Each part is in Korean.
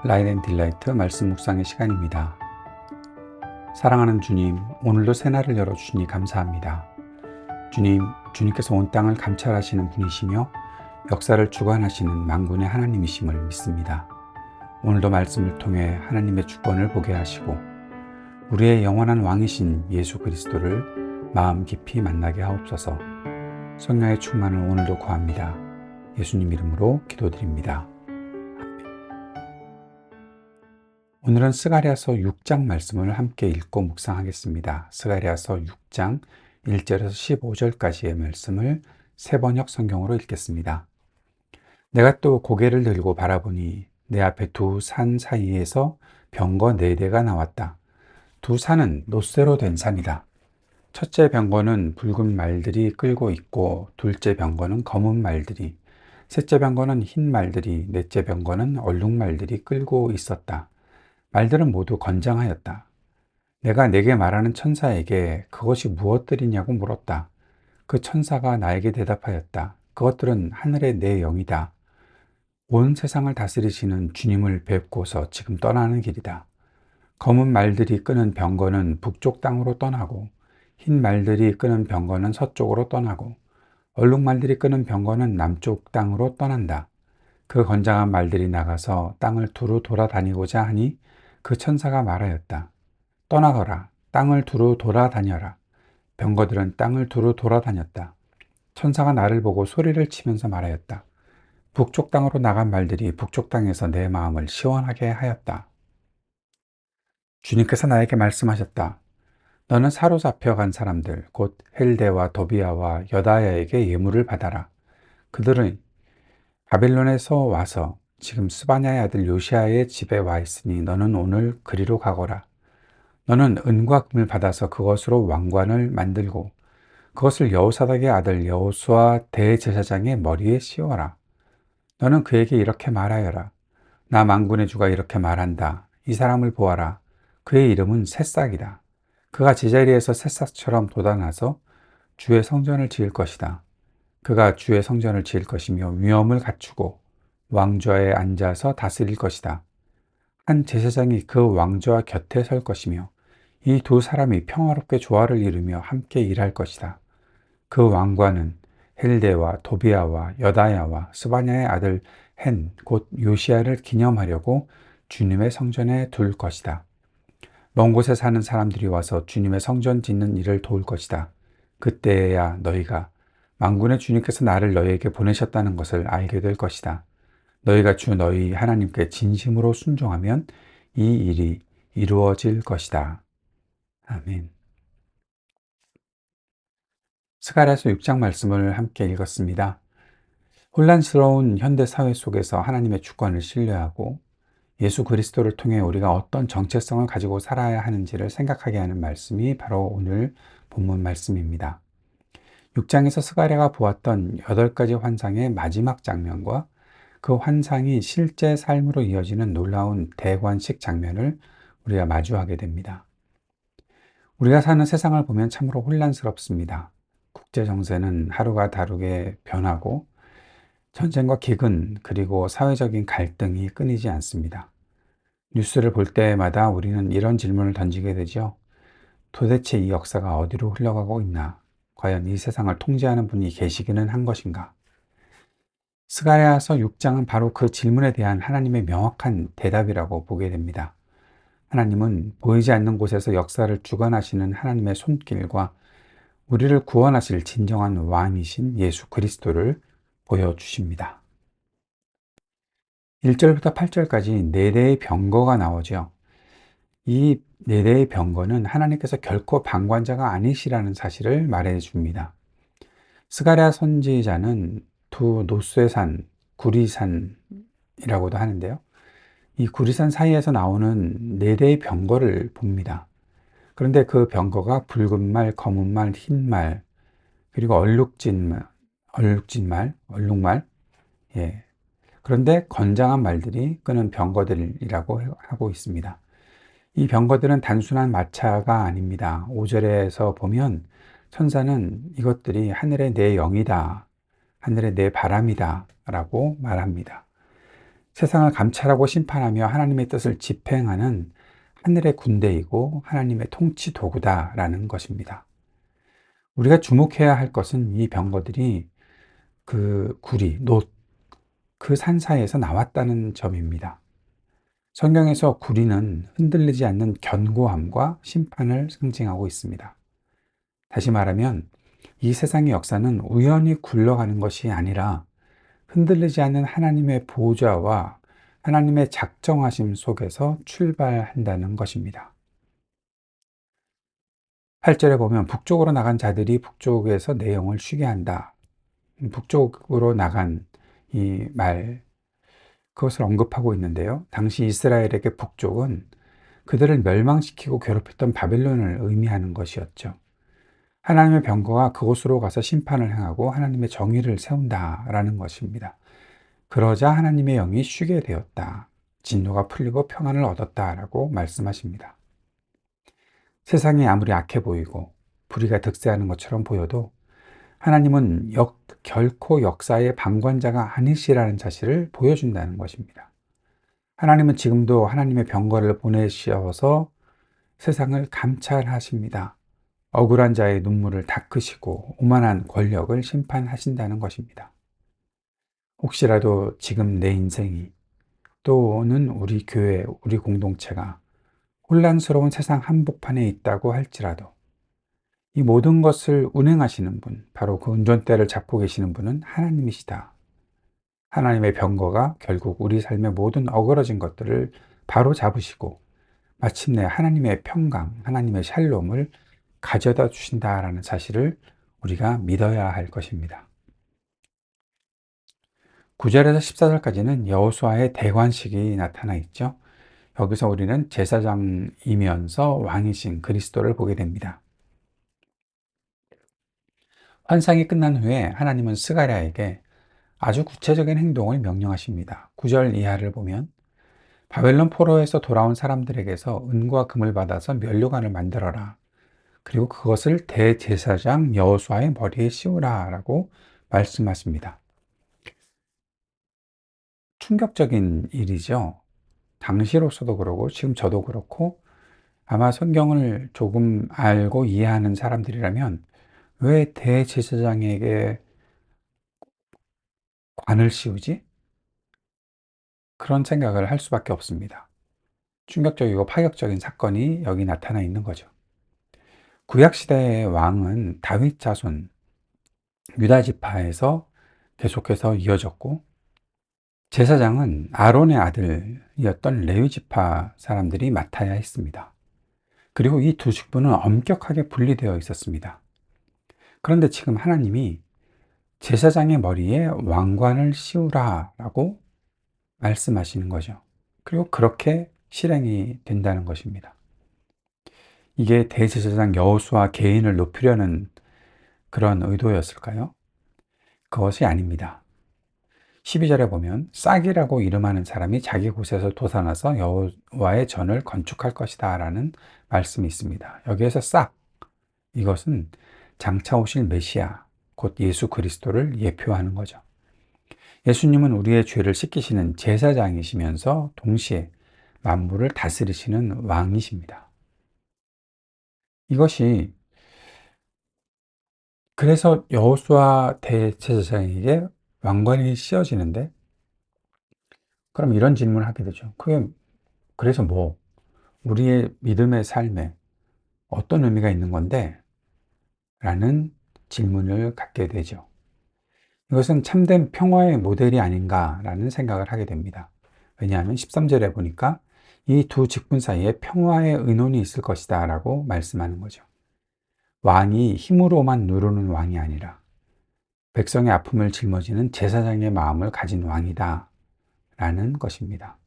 라이트 앤 딜라이트 말씀 묵상의 시간입니다. 사랑하는 주님, 오늘도 새날을 열어주시니 감사합니다. 주님께서 온 땅을 감찰하시는 분이시며 역사를 주관하시는 만군의 하나님이심을 믿습니다. 오늘도 말씀을 통해 하나님의 주권을 보게 하시고 우리의 영원한 왕이신 예수 그리스도를 마음 깊이 만나게 하옵소서. 성령의 충만을 오늘도 구합니다. 예수님 이름으로 기도드립니다. 오늘은 스가랴서 6장 말씀을 함께 읽고 묵상하겠습니다. 스가랴서 6장 1절에서 15절까지의 말씀을 새번역 성경으로 읽겠습니다. 내가 또 고개를 들고 바라보니 내 앞에 두 산 사이에서 병거 4대가 나왔다. 두 산은 놋새로 된 산이다. 첫째 병거는 붉은 말들이 끌고 있고, 둘째 병거는 검은 말들이, 셋째 병거는 흰 말들이, 넷째 병거는 얼룩말들이 끌고 있었다. 말들은 모두 건장하였다. 내가 내게 말하는 천사에게 그것이 무엇들이냐고 물었다. 그 천사가 나에게 대답하였다. 그것들은 하늘의 내 영이다. 온 세상을 다스리시는 주님을 뵙고서 지금 떠나는 길이다. 검은 말들이 끄는 병거는 북쪽 땅으로 떠나고, 흰 말들이 끄는 병거는 서쪽으로 떠나고, 얼룩말들이 끄는 병거는 남쪽 땅으로 떠난다. 그 건장한 말들이 나가서 땅을 두루 돌아다니고자 하니 그 천사가 말하였다. 떠나거라. 땅을 두루 돌아다녀라. 병거들은 땅을 두루 돌아다녔다. 천사가 나를 보고 소리를 치면서 말하였다. 북쪽 땅으로 나간 말들이 북쪽 땅에서 내 마음을 시원하게 하였다. 주님께서 나에게 말씀하셨다. 너는 사로잡혀 간 사람들, 곧 헬데와 도비아와 여다야에게 예물을 받아라. 그들은 바벨론에서 와서 지금 스바냐의 아들 요시아의 집에 와 있으니 너는 오늘 그리로 가거라. 너는 은과 금을 받아서 그것으로 왕관을 만들고 그것을 여호사닥의 아들 여호수아 대제사장의 머리에 씌워라. 너는 그에게 이렇게 말하여라. 나 만군의 주가 이렇게 말한다. 이 사람을 보아라. 그의 이름은 새싹이다. 그가 제자리에서 새싹처럼 돋아나서 주의 성전을 지을 것이다. 그가 주의 성전을 지을 것이며 위엄을 갖추고 왕좌에 앉아서 다스릴 것이다. 한 제사장이 그 왕좌 곁에 설 것이며 이 두 사람이 평화롭게 조화를 이루며 함께 일할 것이다. 그 왕관은 헬데와 도비아와 여다야와 스바냐의 아들 헨, 곧 요시아를 기념하려고 주님의 성전에 둘 것이다. 먼 곳에 사는 사람들이 와서 주님의 성전 짓는 일을 도울 것이다. 그때야 너희가 만군의 주님께서 나를 너희에게 보내셨다는 것을 알게 될 것이다. 너희가 주 너희 하나님께 진심으로 순종하면 이 일이 이루어질 것이다. 아멘. 스가랴서 6장 말씀을 함께 읽었습니다. 혼란스러운 현대 사회 속에서 하나님의 주권을 신뢰하고 예수 그리스도를 통해 우리가 어떤 정체성을 가지고 살아야 하는지를 생각하게 하는 말씀이 바로 오늘 본문 말씀입니다. 6장에서 스가랴가 보았던 8가지 환상의 마지막 장면과 그 환상이 실제 삶으로 이어지는 놀라운 대관식 장면을 우리가 마주하게 됩니다. 우리가 사는 세상을 보면 참으로 혼란스럽습니다. 국제 정세는 하루가 다르게 변하고 전쟁과 기근 그리고 사회적인 갈등이 끊이지 않습니다. 뉴스를 볼 때마다 우리는 이런 질문을 던지게 되죠. 도대체 이 역사가 어디로 흘러가고 있나? 과연 이 세상을 통제하는 분이 계시기는 한 것인가? 스가랴서 6장은 바로 그 질문에 대한 하나님의 명확한 대답이라고 보게 됩니다. 하나님은 보이지 않는 곳에서 역사를 주관하시는 하나님의 손길과 우리를 구원하실 진정한 왕이신 예수 그리스도를 보여주십니다. 1절부터 8절까지 4대의 병거가 나오죠. 이 4대의 병거는 하나님께서 결코 방관자가 아니시라는 사실을 말해줍니다. 스가랴 선지자는 두 놋쇠산, 구리산이라고도 하는데요. 이 구리산 사이에서 나오는 4대의 병거를 봅니다. 그런데 그 병거가 붉은 말, 검은 말, 흰 말, 그리고 얼룩말, 예. 그런데 건장한 말들이 끄는 병거들이라고 하고 있습니다. 이 병거들은 단순한 마차가 아닙니다. 5절에서 보면 천사는 이것들이 하늘의 내 영이다, 하늘의 내 바람이다 라고 말합니다. 세상을 감찰하고 심판하며 하나님의 뜻을 집행하는 하늘의 군대이고 하나님의 통치 도구다라는 것입니다. 우리가 주목해야 할 것은 이 병거들이 그 구리, 놋, 그 산사이에서 나왔다는 점입니다. 성경에서 구리는 흔들리지 않는 견고함과 심판을 상징하고 있습니다. 다시 말하면 이 세상의 역사는 우연히 굴러가는 것이 아니라 흔들리지 않는 하나님의 보좌와 하나님의 작정하심 속에서 출발한다는 것입니다. 8절에 보면 북쪽으로 나간 자들이 북쪽에서 내영을 쉬게 한다. 북쪽으로 나간 이 말, 그것을 언급하고 있는데요. 당시 이스라엘에게 북쪽은 그들을 멸망시키고 괴롭혔던 바벨론을 의미하는 것이었죠. 하나님의 병거가 그곳으로 가서 심판을 행하고 하나님의 정의를 세운다라는 것입니다. 그러자 하나님의 영이 쉬게 되었다. 진노가 풀리고 평안을 얻었다라고 말씀하십니다. 세상이 아무리 악해 보이고 불의가 득세하는 것처럼 보여도 하나님은 결코 역사의 방관자가 아니시라는 사실을 보여준다는 것입니다. 하나님은 지금도 하나님의 병거를 보내셔서 세상을 감찰하십니다. 억울한 자의 눈물을 닦으시고 오만한 권력을 심판하신다는 것입니다. 혹시라도 지금 내 인생이 또는 우리 교회, 우리 공동체가 혼란스러운 세상 한복판에 있다고 할지라도 이 모든 것을 운행하시는 분, 바로 그 운전대를 잡고 계시는 분은 하나님이시다. 하나님의 병거가 결국 우리 삶의 모든 어그러진 것들을 바로 잡으시고 마침내 하나님의 평강, 하나님의 샬롬을 가져다 주신다라는 사실을 우리가 믿어야 할 것입니다. 9절에서 14절까지는 여호수아의 대관식이 나타나 있죠. 여기서 우리는 제사장이면서 왕이신 그리스도를 보게 됩니다. 환상이 끝난 후에 하나님은 스가랴에게 아주 구체적인 행동을 명령하십니다. 9절 이하를 보면 바벨론 포로에서 돌아온 사람들에게서 은과 금을 받아서 면류관을 만들어라. 그리고 그것을 대제사장 여호수아의 머리에 씌우라 라고 말씀하십니다. 충격적인 일이죠. 당시로서도 그러고 지금 저도 그렇고 아마 성경을 조금 알고 이해하는 사람들이라면 왜 대제사장에게 관을 씌우지? 그런 생각을 할 수밖에 없습니다. 충격적이고 파격적인 사건이 여기 나타나 있는 거죠. 구약시대의 왕은 다윗 자손, 유다 지파에서 계속해서 이어졌고, 제사장은 아론의 아들이었던 레위 지파 사람들이 맡아야 했습니다. 그리고 이 두 직분은 엄격하게 분리되어 있었습니다. 그런데 지금 하나님이 제사장의 머리에 왕관을 씌우라 라고 말씀하시는 거죠. 그리고 그렇게 실행이 된다는 것입니다. 이게 대제사장 여호수아 개인을 높이려는 그런 의도였을까요? 그것이 아닙니다. 12절에 보면 싹이라고 이름하는 사람이 자기 곳에서 솟아나서 여호와의 전을 건축할 것이다 라는 말씀이 있습니다. 여기에서 싹, 이것은 장차 오실 메시아, 곧 예수 그리스도를 예표하는 거죠. 예수님은 우리의 죄를 씻기시는 제사장이시면서 동시에 만물을 다스리시는 왕이십니다. 이것이 그래서 여호수아 대제사장에게 왕관이 씌워지는데, 그럼 이런 질문을 하게 되죠. 그래서 뭐 우리의 믿음의 삶에 어떤 의미가 있는 건데? 라는 질문을 갖게 되죠. 이것은 참된 평화의 모델이 아닌가라는 생각을 하게 됩니다. 왜냐하면 13절에 보니까 이 두 직분 사이에 평화의 의논이 있을 것이다 라고 말씀하는 거죠. 왕이 힘으로만 누르는 왕이 아니라 백성의 아픔을 짊어지는 제사장의 마음을 가진 왕이다 라는 것입니다.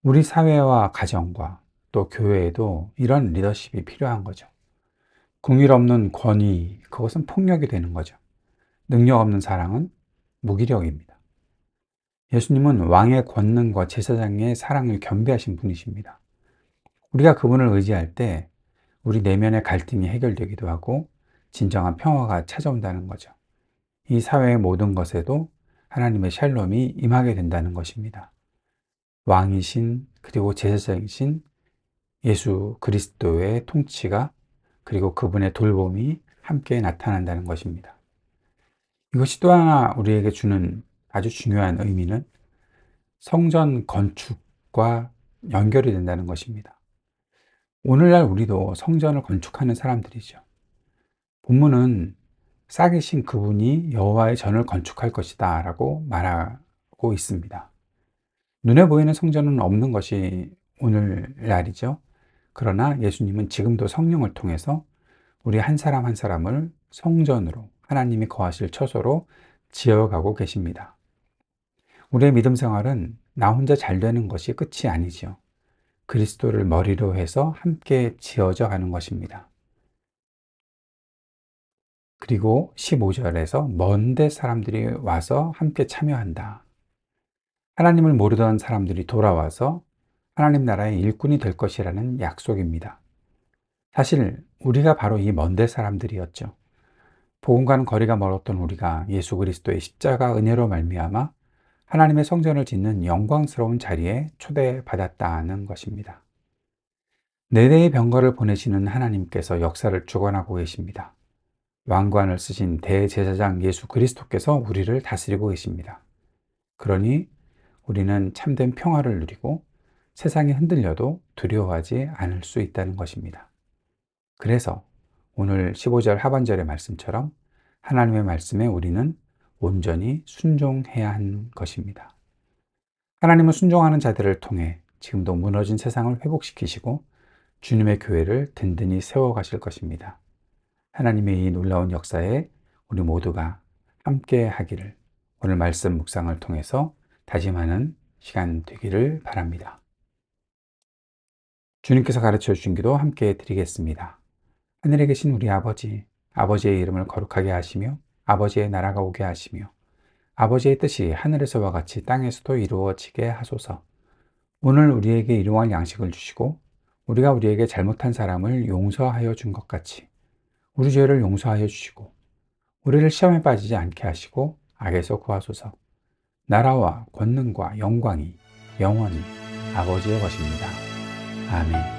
우리 사회와 가정과 또 교회에도 이런 리더십이 필요한 거죠. 긍휼 없는 권위, 그것은 폭력이 되는 거죠. 능력 없는 사랑은 무기력입니다. 예수님은 왕의 권능과 제사장의 사랑을 겸비하신 분이십니다. 우리가 그분을 의지할 때 우리 내면의 갈등이 해결되기도 하고 진정한 평화가 찾아온다는 거죠. 이 사회의 모든 것에도 하나님의 샬롬이 임하게 된다는 것입니다. 왕이신 그리고 제사장이신 예수 그리스도의 통치가 그리고 그분의 돌봄이 함께 나타난다는 것입니다. 이것이 또 하나 우리에게 주는 아주 중요한 의미는 성전 건축과 연결이 된다는 것입니다. 오늘날 우리도 성전을 건축하는 사람들이죠. 본문은 싹이신 그분이 여호와의 전을 건축할 것이다 라고 말하고 있습니다. 눈에 보이는 성전은 없는 것이 오늘날이죠. 그러나 예수님은 지금도 성령을 통해서 우리 한 사람 한 사람을 성전으로, 하나님이 거하실 처소로 지어가고 계십니다. 우리의 믿음 생활은 나 혼자 잘 되는 것이 끝이 아니지요. 그리스도를 머리로 해서 함께 지어져 가는 것입니다. 그리고 15절에서 먼데 사람들이 와서 함께 참여한다. 하나님을 모르던 사람들이 돌아와서 하나님 나라의 일꾼이 될 것이라는 약속입니다. 사실 우리가 바로 이 먼데 사람들이었죠. 복음과는 거리가 멀었던 우리가 예수 그리스도의 십자가 은혜로 말미암아 하나님의 성전을 짓는 영광스러운 자리에 초대받았다는 것입니다. 네 대의 병거를 보내시는 하나님께서 역사를 주관하고 계십니다. 왕관을 쓰신 대제사장 예수 그리스도께서 우리를 다스리고 계십니다. 그러니 우리는 참된 평화를 누리고 세상이 흔들려도 두려워하지 않을 수 있다는 것입니다. 그래서 오늘 15절 하반절의 말씀처럼 하나님의 말씀에 우리는 온전히 순종해야 하는 것입니다. 하나님은 순종하는 자들을 통해 지금도 무너진 세상을 회복시키시고 주님의 교회를 든든히 세워가실 것입니다. 하나님의 이 놀라운 역사에 우리 모두가 함께 하기를 오늘 말씀 묵상을 통해서 다짐하는 시간 되기를 바랍니다. 주님께서 가르쳐 주신 기도 함께 드리겠습니다. 하늘에 계신 우리 아버지, 아버지의 이름을 거룩하게 하시며 아버지의 나라가 오게 하시며 아버지의 뜻이 하늘에서와 같이 땅에서도 이루어지게 하소서. 오늘 우리에게 일용할 양식을 주시고 우리가 우리에게 잘못한 사람을 용서하여 준 것 같이 우리 죄를 용서하여 주시고 우리를 시험에 빠지지 않게 하시고 악에서 구하소서. 나라와 권능과 영광이 영원히 아버지의 것입니다. 아멘.